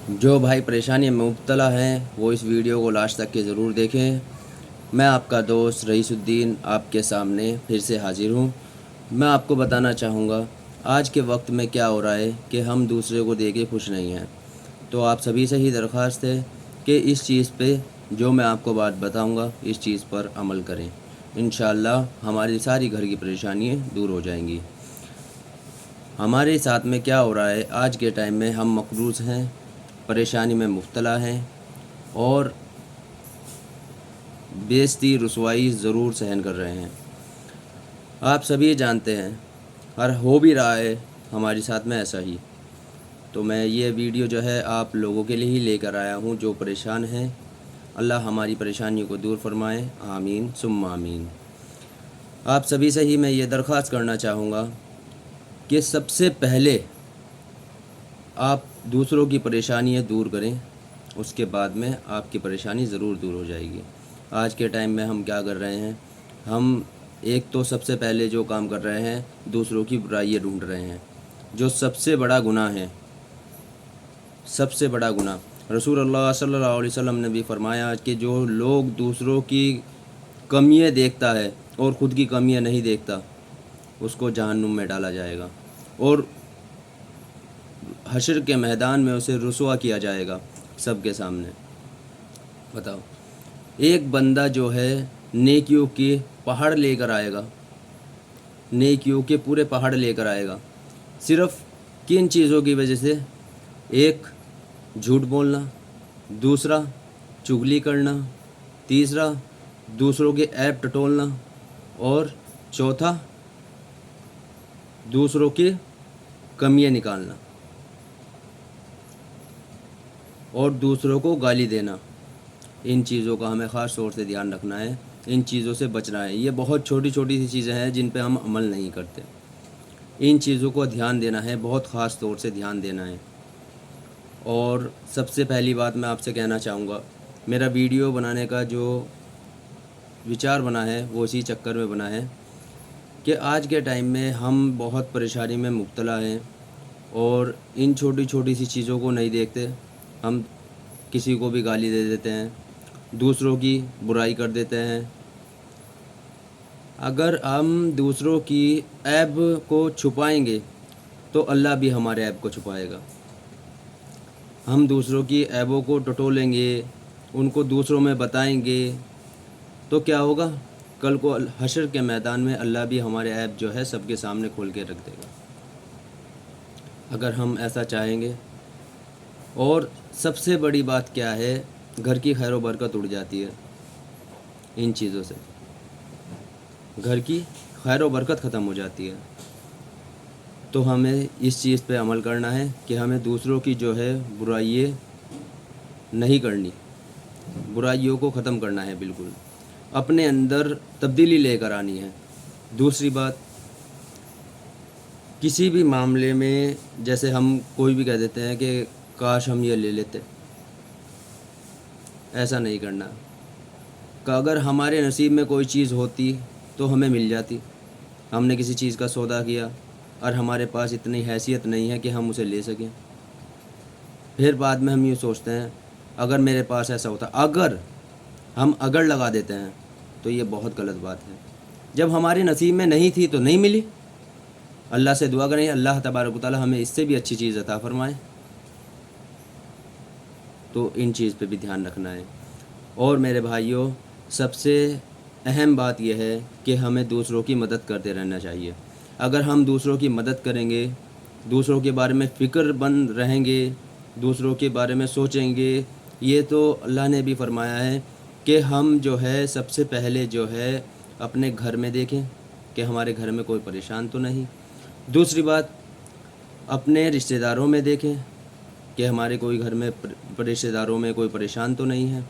جو بھائی پریشانی میں مبتلا ہیں وہ اس ویڈیو کو لاسٹ تک کے ضرور دیکھیں۔ میں آپ کا دوست رئیس الدین آپ کے سامنے پھر سے حاضر ہوں۔ میں آپ کو بتانا چاہوں گا آج کے وقت میں کیا ہو رہا ہے کہ ہم دوسرے کو دیکھ کے خوش نہیں ہیں۔ تو آپ سبھی سے ہی درخواست ہے کہ اس چیز پہ جو میں آپ کو بات بتاؤں گا اس چیز پر عمل کریں۔ انشاءاللہ ہماری ساری گھر کی پریشانیاں دور ہو جائیں گی۔ ہمارے ساتھ میں کیا ہو رہا ہے آج کے ٹائم میں، ہم مقروض ہیں، پریشانی میں مبتلا ہیں اور بےعزتی رسوائی ضرور سہن کر رہے ہیں۔ آپ سبھی جانتے ہیں اور ہو بھی رہا ہے ہمارے ساتھ میں ایسا ہی۔ تو میں یہ ویڈیو جو ہے آپ لوگوں کے لیے ہی لے کر آیا ہوں جو پریشان ہیں۔ اللہ ہماری پریشانیوں کو دور فرمائے، آمین ثم آمین۔ آپ سبھی سے ہی میں یہ درخواست کرنا چاہوں گا کہ سب سے پہلے آپ دوسروں کی پریشانیاں دور کریں، اس کے بعد میں آپ کی پریشانی ضرور دور ہو جائے گی۔ آج کے ٹائم میں ہم کیا کر رہے ہیں، ہم ایک تو سب سے پہلے جو کام کر رہے ہیں دوسروں کی برائیاں ڈھونڈ رہے ہیں، جو سب سے بڑا گناہ ہے، سب سے بڑا گناہ۔ رسول اللہ صلی اللہ علیہ وسلم نے بھی فرمایا کہ جو لوگ دوسروں کی کمیاں دیکھتا ہے اور خود کی کمیاں نہیں دیکھتا اس کو جہنم میں ڈالا جائے گا اور حشر کے میدان میں اسے رسوا کیا جائے گا سب کے سامنے۔ بتاؤ، ایک بندہ جو ہے نیکیوں کے پہاڑ لے کر آئے گا، نیکیوں کے پورے پہاڑ لے کر آئے گا، صرف کن چیزوں کی وجہ سے؟ ایک، جھوٹ بولنا، دوسرا چغلی کرنا، تیسرا دوسروں کے عیب ٹٹولنا، اور چوتھا دوسروں کی کمیاں نکالنا اور دوسروں کو گالی دینا۔ ان چیزوں کا ہمیں خاص طور سے دھیان رکھنا ہے، ان چیزوں سے بچنا ہے۔ یہ بہت چھوٹی چھوٹی سی چیزیں ہیں جن پہ ہم عمل نہیں کرتے، ان چیزوں کو دھیان دینا ہے، بہت خاص طور سے دھیان دینا ہے۔ اور سب سے پہلی بات میں آپ سے کہنا چاہوں گا، میرا ویڈیو بنانے کا جو وچار بنا ہے وہ اسی چکر میں بنا ہے کہ آج کے ٹائم میں ہم بہت پریشانی میں مبتلا ہیں اور ان چھوٹی چھوٹی سی چیزوں کو نہیں دیکھتے، ہم کسی کو بھی گالی دے دیتے ہیں، دوسروں کی برائی کر دیتے ہیں۔ اگر ہم دوسروں کی عیب کو چھپائیں گے تو اللہ بھی ہمارے عیب کو چھپائے گا۔ ہم دوسروں کی عیبوں کو ٹٹولیں گے، ان کو دوسروں میں بتائیں گے تو کیا ہوگا؟ کل کو حشر کے میدان میں اللہ بھی ہمارے عیب جو ہے سب کے سامنے کھول کے رکھ دے گا، اگر ہم ایسا چاہیں گے۔ اور سب سے بڑی بات کیا ہے، گھر کی خیر و برکت اڑ جاتی ہے ان چیزوں سے، گھر کی خیر و برکت ختم ہو جاتی ہے۔ تو ہمیں اس چیز پہ عمل کرنا ہے کہ ہمیں دوسروں کی جو ہے برائیاں نہیں کرنی، برائیوں کو ختم کرنا ہے، بالکل اپنے اندر تبدیلی لے کر آنی ہے۔ دوسری بات، کسی بھی معاملے میں جیسے ہم کوئی بھی کہہ دیتے ہیں کہ کاش ہم یہ لے لیتے، ایسا نہیں کرنا کہ اگر ہمارے نصیب میں کوئی چیز ہوتی تو ہمیں مل جاتی۔ ہم نے کسی چیز کا سودا کیا اور ہمارے پاس اتنی حیثیت نہیں ہے کہ ہم اسے لے سکیں، پھر بعد میں ہم یہ سوچتے ہیں اگر میرے پاس ایسا ہوتا، اگر ہم اگر لگا دیتے ہیں تو یہ بہت غلط بات ہے۔ جب ہمارے نصیب میں نہیں تھی تو نہیں ملی، اللہ سے دعا کریں اللہ تبارک و تعالی ہمیں اس سے بھی اچھی چیز عطا فرمائے۔ تو ان چیز پہ بھی دھیان رکھنا ہے۔ اور میرے بھائیوں، سب سے اہم بات یہ ہے کہ ہمیں دوسروں کی مدد کرتے رہنا چاہیے۔ اگر ہم دوسروں کی مدد کریں گے، دوسروں کے بارے میں فکر مند رہیں گے، دوسروں کے بارے میں سوچیں گے، یہ تو اللہ نے بھی فرمایا ہے کہ ہم جو ہے سب سے پہلے جو ہے اپنے گھر میں دیکھیں کہ ہمارے گھر میں کوئی پریشان تو نہیں۔ دوسری بات، اپنے رشتہ داروں میں دیکھیں کہ ہمارے کوئی گھر میں رشتہ داروں میں کوئی پریشان تو نہیں ہے۔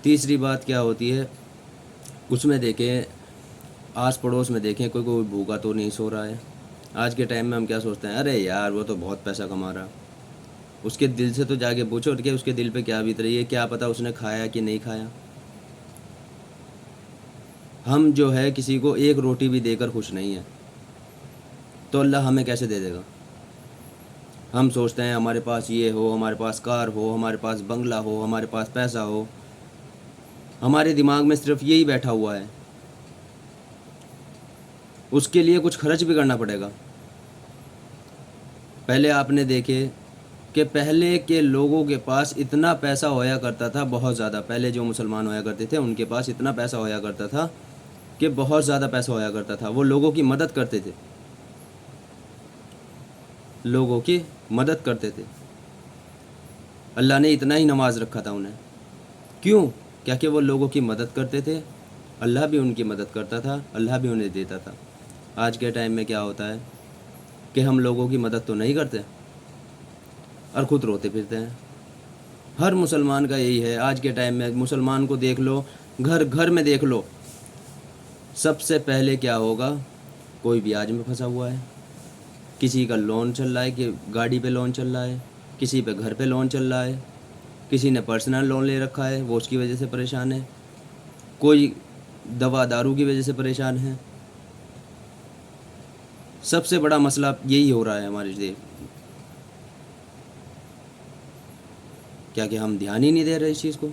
تیسری بات کیا ہوتی ہے، اس میں دیکھیں، آس پڑوس میں دیکھیں کوئی بھوکا تو نہیں سو رہا ہے۔ آج کے ٹائم میں ہم کیا سوچتے ہیں، ارے یار وہ تو بہت پیسہ کما رہا، اس کے دل سے تو جا کے پوچھو کہ اس کے دل پہ کیا بیت رہی ہے، کیا پتہ اس نے کھایا کہ نہیں کھایا۔ ہم جو ہے کسی کو ایک روٹی بھی دے کر خوش نہیں ہیں تو اللہ ہمیں کیسے دے دے گا؟ ہم سوچتے ہیں ہمارے پاس یہ ہو، ہمارے پاس کار ہو، ہمارے پاس بنگلہ ہو، ہمارے پاس پیسہ ہو. ہمارے دماغ میں صرف یہی بیٹھا ہوا ہے. اس کے لیے کچھ خرچ بھی کرنا پڑے گا. پہلے آپ نے دیکھے کہ پہلے کے لوگوں کے پاس اتنا پیسہ ہویا کرتا تھا، بہت زیادہ. پہلے جو مسلمان ہویا کرتے تھے ان کے پاس اتنا پیسہ ہویا کرتا تھا کہ بہت زیادہ پیسہ ہویا کرتا تھا. وہ لوگوں کی مدد کرتے تھے، لوگوں کی مدد کرتے تھے. اللہ نے اتنا ہی نواز رکھا تھا انہیں. کیوں؟ کیا کہ وہ لوگوں کی مدد کرتے تھے. اللہ بھی ان کی مدد کرتا تھا، اللہ بھی انہیں دیتا تھا. آج کے ٹائم میں کیا ہوتا ہے کہ ہم لوگوں کی مدد تو نہیں کرتے اور خود روتے پھرتے ہیں. ہر مسلمان کا یہی ہے. آج کے ٹائم میں مسلمان کو دیکھ لو، گھر گھر میں دیکھ لو، سب سے پہلے کیا ہوگا؟ کوئی بیاج میں پھنسا ہوا ہے، کسی کا لون چل رہا ہے کہ گاڑی پہ لون چل رہا ہے، کسی پہ گھر پہ لون چل رہا ہے، کسی نے پرسنل لون لے رکھا ہے، وہ اس کی وجہ سے پریشان ہے، کوئی دوا دارو کی وجہ سے پریشان ہے. سب سے بڑا مسئلہ یہی ہو رہا ہے ہمارے لیے. کیا کہ ہم دھیان ہی نہیں دے رہے اس چیز کو.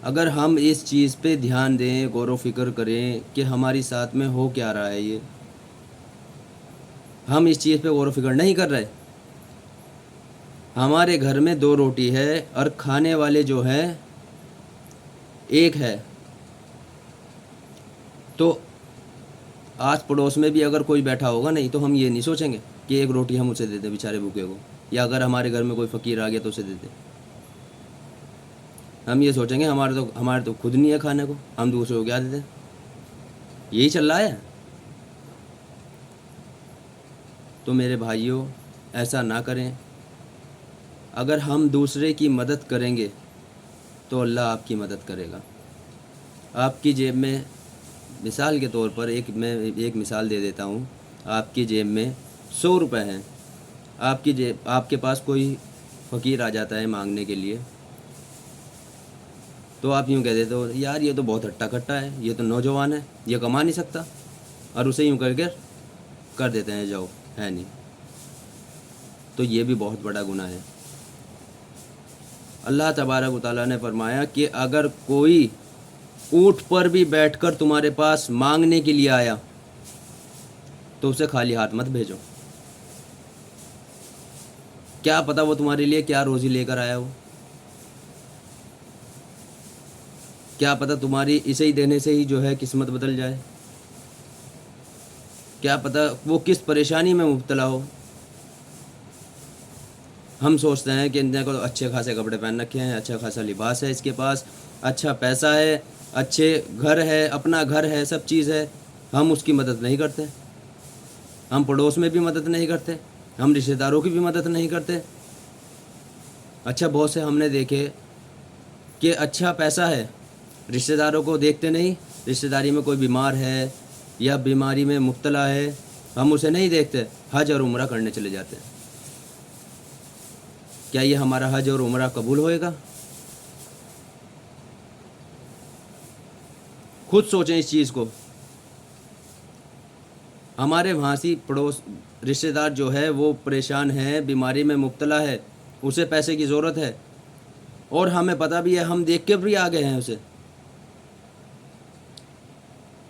اگر ہم اس چیز پہ دھیان دیں، غور و فکر کریں کہ ہماری ساتھ میں ہو کیا رہا ہے، یہ ہم اس چیز پہ غور و فکر نہیں کر رہے. ہمارے گھر میں 2 روٹی ہے اور کھانے والے جو ہیں ایک ہے، تو آس پڑوس میں بھی اگر کوئی بیٹھا ہوگا نہیں تو ہم یہ نہیں سوچیں گے کہ ایک روٹی ہم اسے دے دیں بیچارے بھوکے کو، یا اگر ہمارے گھر میں کوئی فقیر آ گیا تو اسے دے دیں. ہم یہ سوچیں گے ہمارے تو خود نہیں ہے کھانے کو، ہم دوسروں کو کیا دے دیں. یہی چل رہا ہے. تو میرے بھائیوں، ایسا نہ کریں. اگر ہم دوسرے کی مدد کریں گے تو اللہ آپ کی مدد کرے گا. آپ کی جیب میں، مثال کے طور پر میں ایک مثال دے دیتا ہوں. آپ کی جیب میں 100 روپے ہیں. آپ کے پاس کوئی فقیر آ جاتا ہے مانگنے کے لیے، تو آپ یوں کہہ دیتے ہو یار یہ تو بہت ہٹا کٹا ہے، یہ تو نوجوان ہے، یہ کما نہیں سکتا، اور اسے یوں کر دیتے ہیں جاؤ ہے نہیں. تو یہ بھی بہت بڑا گناہ ہے. اللہ تبارک و تعالیٰ نے فرمایا کہ اگر کوئی اونٹ پر بھی بیٹھ کر تمہارے پاس مانگنے کے لیے آیا تو اسے خالی ہاتھ مت بھیجو. کیا پتہ وہ تمہارے لیے کیا روزی لے کر آیا ہو. کیا پتہ تمہاری اسے ہی دینے سے ہی جو ہے قسمت بدل جائے. کیا پتہ وہ کس پریشانی میں مبتلا ہو. ہم سوچتے ہیں کہ ان کو اچھے خاصے کپڑے پہن رکھے ہیں، اچھا خاصا لباس ہے اس کے پاس، اچھا پیسہ ہے، اچھے گھر ہے، اپنا گھر ہے، سب چیز ہے. ہم اس کی مدد نہیں کرتے. ہم پڑوس میں بھی مدد نہیں کرتے، ہم رشتہ داروں کی بھی مدد نہیں کرتے. اچھا بہت سے ہم نے دیکھے کہ اچھا پیسہ ہے، رشتہ داروں کو دیکھتے نہیں. رشتہ داری میں کوئی بیمار ہے یا بیماری میں مبتلا ہے، ہم اسے نہیں دیکھتے، حج اور عمرہ کرنے چلے جاتے ہیں. کیا یہ ہمارا حج اور عمرہ قبول ہوئے گا؟ خود سوچیں اس چیز کو. ہمارے وہاں سے پڑوس رشتہ دار جو ہے وہ پریشان ہے، بیماری میں مبتلا ہے، اسے پیسے کی ضرورت ہے، اور ہمیں پتہ بھی ہے، ہم دیکھ کے بھی آ گئے ہیں اسے.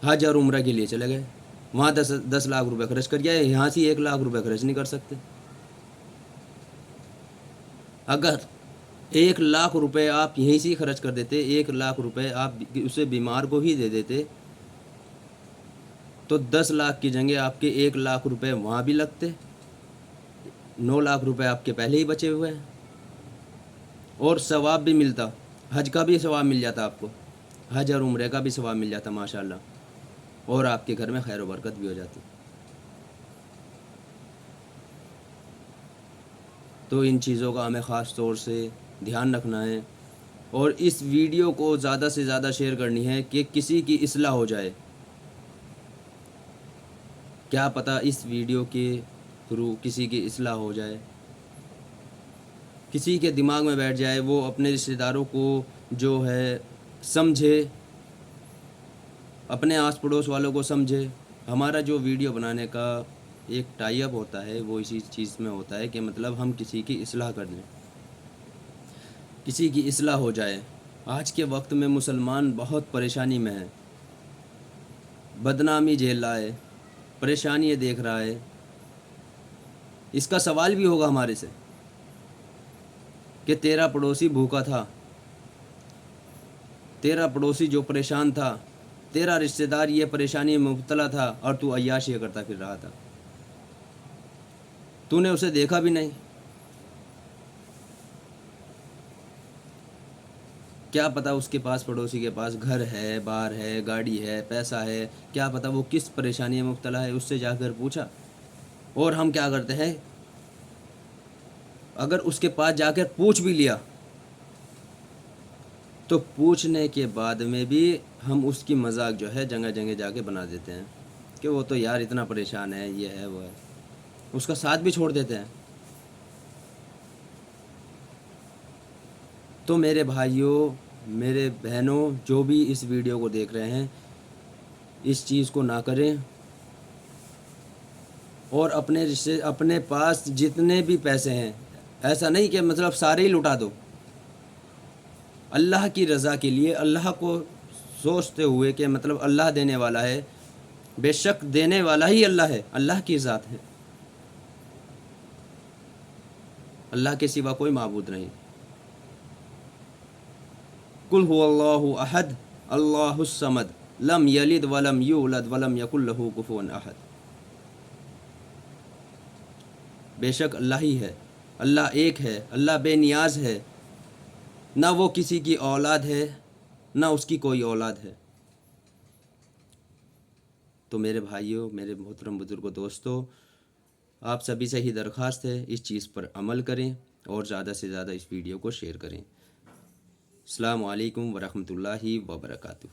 حج اور عمرہ کے لیے چلے گئے، وہاں 10 لاکھ روپے خرچ کر گئے، یہاں سے 1 لاکھ روپے خرچ نہیں کر سکتے. اگر 1 لاکھ روپے آپ یہیں سے خرچ کر دیتے، 1 لاکھ روپے آپ اسے بیمار کو ہی دے دیتے، تو 10 لاکھ کی جگہ آپ کے 1 لاکھ روپے وہاں بھی لگتے، 9 لاکھ روپے آپ کے پہلے ہی بچے ہوئے ہیں، اور ثواب بھی ملتا. حج کا بھی ثواب مل جاتا آپ کو، حج اور عمرے کا بھی ثواب مل جاتا ماشاءاللہ، اور آپ کے گھر میں خیر و برکت بھی ہو جاتی. تو ان چیزوں کا ہمیں خاص طور سے دھیان رکھنا ہے، اور اس ویڈیو کو زیادہ سے زیادہ شیئر کرنی ہے کہ کسی کی اصلاح ہو جائے. کیا پتہ اس ویڈیو کے تھرو کسی کی اصلاح ہو جائے، کسی کے دماغ میں بیٹھ جائے، وہ اپنے رشتہ داروں کو جو ہے سمجھے، اپنے آس پڑوس والوں کو سمجھے. ہمارا جو ویڈیو بنانے کا ایک ٹائی اپ ہوتا ہے وہ اسی چیز میں ہوتا ہے کہ مطلب ہم کسی کی اصلاح کر دیں، کسی کی اصلاح ہو جائے۔ آج کے وقت میں مسلمان بہت پریشانی میں ہے، بدنامی جھیل رہا ہے، پریشانی دیکھ رہا ہے۔ اس کا سوال بھی ہوگا ہمارے سے کہ تیرا پڑوسی بھوکا تھا، تیرا پڑوسی جو پریشان تھا، تیرا رشتہ دار یہ پریشانی میں مبتلا تھا اور تو عیاشی کرتا پھر رہا تھا، تو نے اسے دیکھا بھی نہیں۔ کیا پتہ اس کے پاس، پڑوسی کے پاس گھر ہے، بار ہے، گاڑی ہے، پیسہ ہے، کیا پتہ وہ کس پریشانی میں مبتلا ہے، اس سے جا کر پوچھا؟ اور ہم کیا کرتے ہیں، اگر اس کے پاس جا کر پوچھ بھی لیا تو پوچھنے کے بعد میں بھی ہم اس کی مذاق جو ہے جگہ جگہ جا کے بنا دیتے ہیں کہ وہ تو یار اتنا پریشان ہے، یہ ہے وہ ہے، اس کا ساتھ بھی چھوڑ دیتے ہیں۔ تو میرے بھائیوں، میرے بہنوں، جو بھی اس ویڈیو کو دیکھ رہے ہیں، اس چیز کو نہ کریں، اور اپنے پاس جتنے بھی پیسے ہیں، ایسا نہیں کہ مطلب سارے ہی لٹا دو، اللہ کی رضا کے لیے، اللہ کو سوچتے ہوئے کہ مطلب اللہ دینے والا ہے، بے شک دینے والا ہی اللہ ہے، اللہ کی ذات ہے، اللہ کے سوا کوئی معبود نہیں۔ قل هو اللہ احد اللہ الصمد لم یلد ولم یولد ولم یکن لہ کفوا احد۔ بے شک اللہ ہی ہے، اللہ ایک ہے، اللہ بے نیاز ہے، نہ وہ کسی کی اولاد ہے، نہ اس کی کوئی اولاد ہے۔ تو میرے بھائیوں، میرے محترم بزرگوں، دوستوں، آپ سبھی سے ہی درخواست ہے اس چیز پر عمل کریں اور زیادہ سے زیادہ اس ویڈیو کو شیئر کریں۔ السلام علیکم ورحمۃ اللہ وبرکاتہ۔